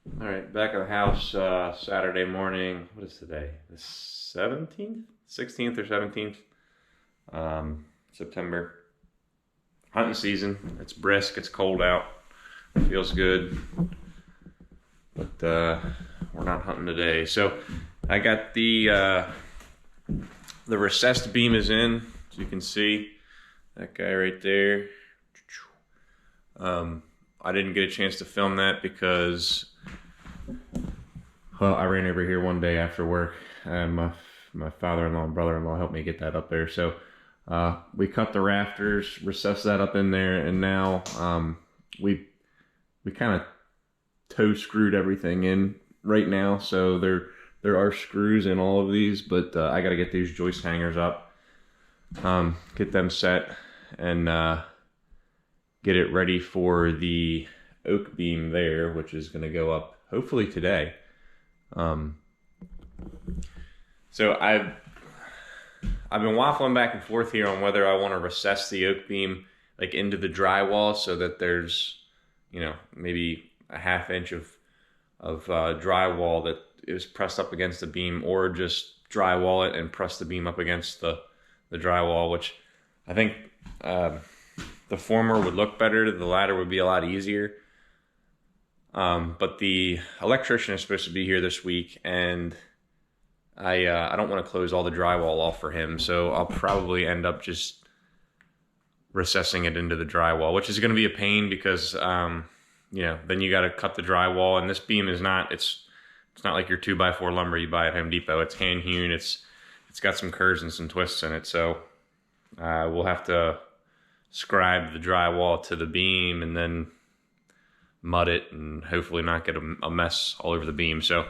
All right, back at the house Saturday morning. What is today? The 17th? 16th or 17th? September. Hunting season. It's brisk, it's cold out. Feels good. But we're not hunting today. So I got the recessed beam is in, as you can see. That guy right there. I didn't get a chance to film that because, well, I ran over here one day after work, and my father-in-law and brother-in-law helped me get that up there. So we cut the rafters, recessed that up in there, and now we kind of toe screwed everything in right now. So there are screws in all of these, but I got to get these joist hangers up, get them set, and get it ready for the oak beam there, which is going to go up hopefully today. So I've been waffling back and forth here on whether I want to recess the oak beam like into the drywall so that there's, maybe a ½ inch of drywall that is pressed up against the beam, or just drywall it and press the beam up against the drywall, which I think the former would look better, the latter would be a lot easier. But the electrician is supposed to be here this week, and I don't want to close all the drywall off for him, so I'll probably end up just recessing it into the drywall, which is going to be a pain because, then you got to cut the drywall, and this beam is not, it's not like your 2x4 lumber you buy at Home Depot. It's hand hewn. It's got some curves and some twists in it, so we'll have to scribe the drywall to the beam and then mud it and hopefully not get a mess all over the beam. So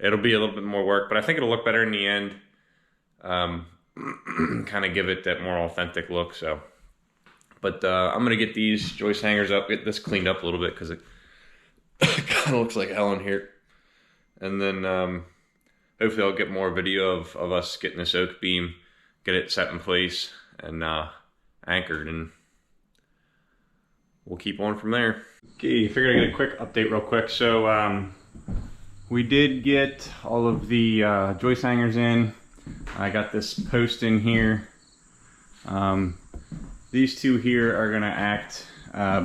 it'll be a little bit more work, but I think it'll look better in the end. Kind of give it that more authentic look. So, but I'm gonna get these joist hangers up, get this cleaned up a little bit because it kind of looks like hell in here. And then hopefully I'll get more video of us getting this oak beam, get it set in place and anchored, and we'll keep on from there. Okay, figured I'd get a quick update real quick. So we did get all of the joist hangers in. I got this post in here. These two here are gonna act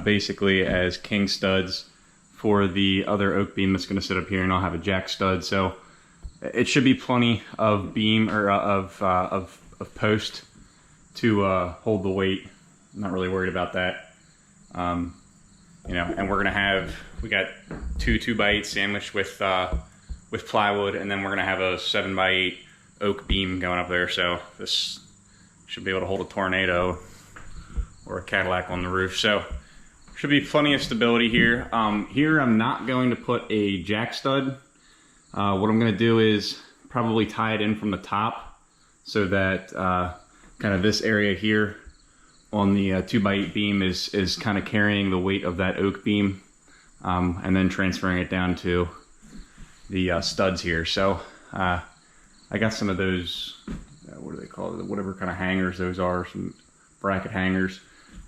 basically as king studs for the other oak beam that's gonna sit up here, and I'll have a jack stud. So it should be plenty of beam or of post to hold the weight. I'm not really worried about that. And we're gonna we got two 2x8 sandwiched with plywood, and then we're gonna have a 7x8 oak beam going up there. So this should be able to hold a tornado or a Cadillac on the roof. So should be plenty of stability here. Here I'm not going to put a jack stud. What I'm gonna do is probably tie it in from the top so that kind of this area here on the 2x8 beam is kind of carrying the weight of that oak beam, and then transferring it down to the studs here. So I got some of those, what do they call it, whatever kind of hangers those are, some bracket hangers,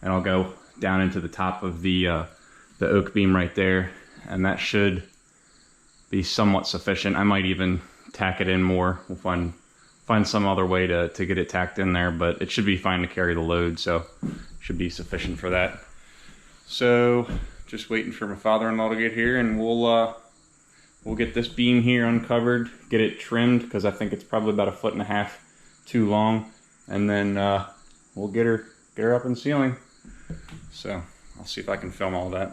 and I'll go down into the top of the oak beam right there, and that should be somewhat sufficient. I might even tack it in more. We'll find some other way to get it tacked in there, but it should be fine to carry the load, so should be sufficient for that. So just waiting for my father-in-law to get here, and we'll get this beam here uncovered, get it trimmed, because I think it's probably about 1.5 feet too long, and then we'll get her up in the ceiling. So I'll see if I can film all that.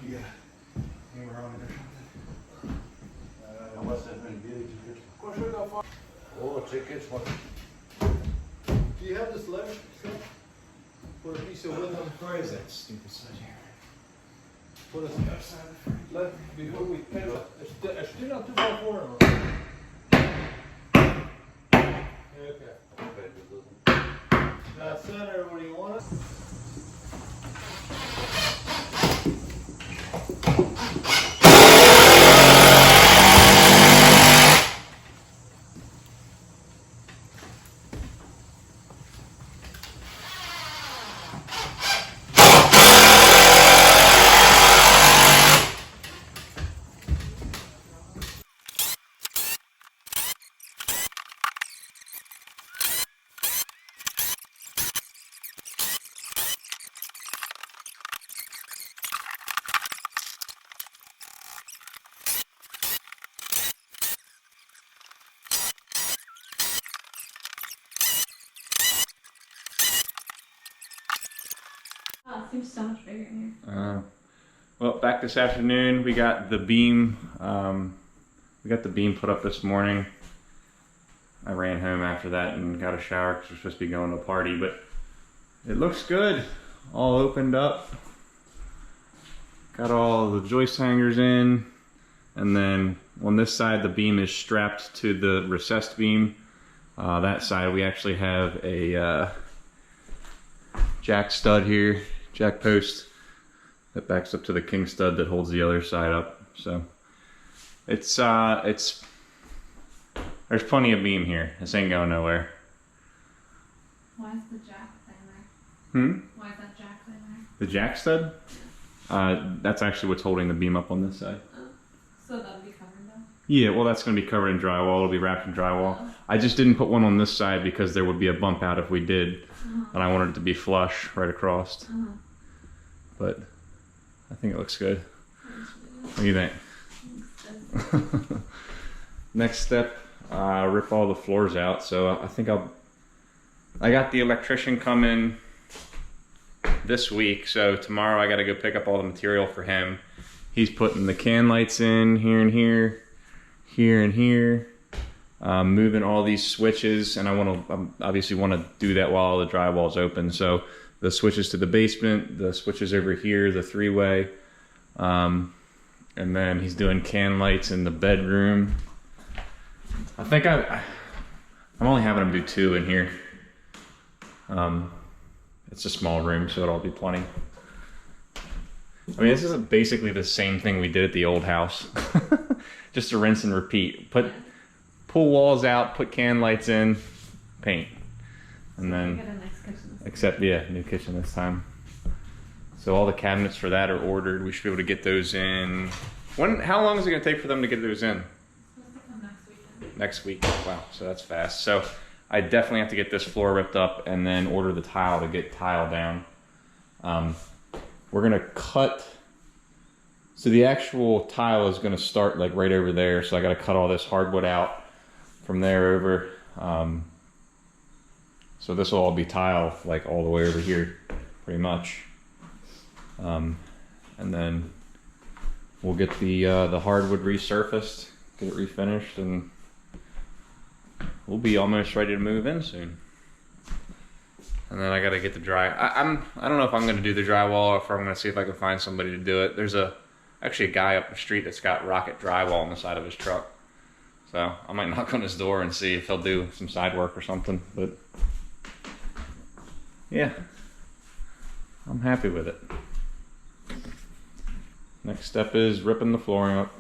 Yeah. Hammer on it or something. How much has been bid? Oh, tickets, what? Do you have this letter? Put a piece of wood on the Where is that stupid side here? Put a letter before we pay it. It's still not too far for it. Okay. Now, center, what do you want? Oh, it seems so much bigger in here. Well, back this afternoon, we got the beam. We got the beam put up this morning. I ran home after that and got a shower because we're supposed to be going to a party, but it looks good. All opened up. Got all the joist hangers in, and then on this side the beam is strapped to the recessed beam. That side we actually have a jack stud here, jack post that backs up to the king stud that holds the other side up. So it's there's plenty of beam here. This ain't going nowhere. Why is the jack thing there? Why is that jack thing there? The jack stud? That's actually what's holding the beam up on this side. Oh. So that'll be covered though? Yeah, well that's going to be covered in drywall. It'll be wrapped in drywall. I just didn't put one on this side because there would be a bump out if we did. And I wanted it to be flush right across. But I think it looks good. What do you think? Next step, rip all the floors out. So I think I got the electrician coming this week. So tomorrow I got to go pick up all the material for him. He's putting the can lights in here and here, here and here. Moving all these switches, and I obviously want to do that while the drywall's open. So the switches to the basement, the switches over here, the three-way, and then he's doing can lights in the bedroom. I think I'm only having him do 2 in here. It's a small room, so it'll be plenty. I mean, this is basically the same thing we did at the old house, just to rinse and repeat. Pull walls out, put can lights in, paint. And then, Get a nice kitchen. except, yeah, new kitchen this time. So all the cabinets for that are ordered. We should be able to get those in. How long is it gonna take for them to get those in? It's supposed to come next weekend. Next week, wow, so that's fast. So I definitely have to get this floor ripped up and then order the tile to get tile down. We're gonna cut, so the actual tile is gonna start like right over there. So I gotta cut all this hardwood out from there over. So this will all be tile like all the way over here, pretty much. And then we'll get the hardwood resurfaced, get it refinished, and we'll be almost ready to move in soon. And then I gotta get the dry. I don't know if I'm gonna do the drywall or if I'm gonna see if I can find somebody to do it. There's actually a guy up the street that's got Rocket drywall on the side of his truck. So I might knock on his door and see if he'll do some side work or something. But yeah, I'm happy with it. Next step is ripping the flooring up.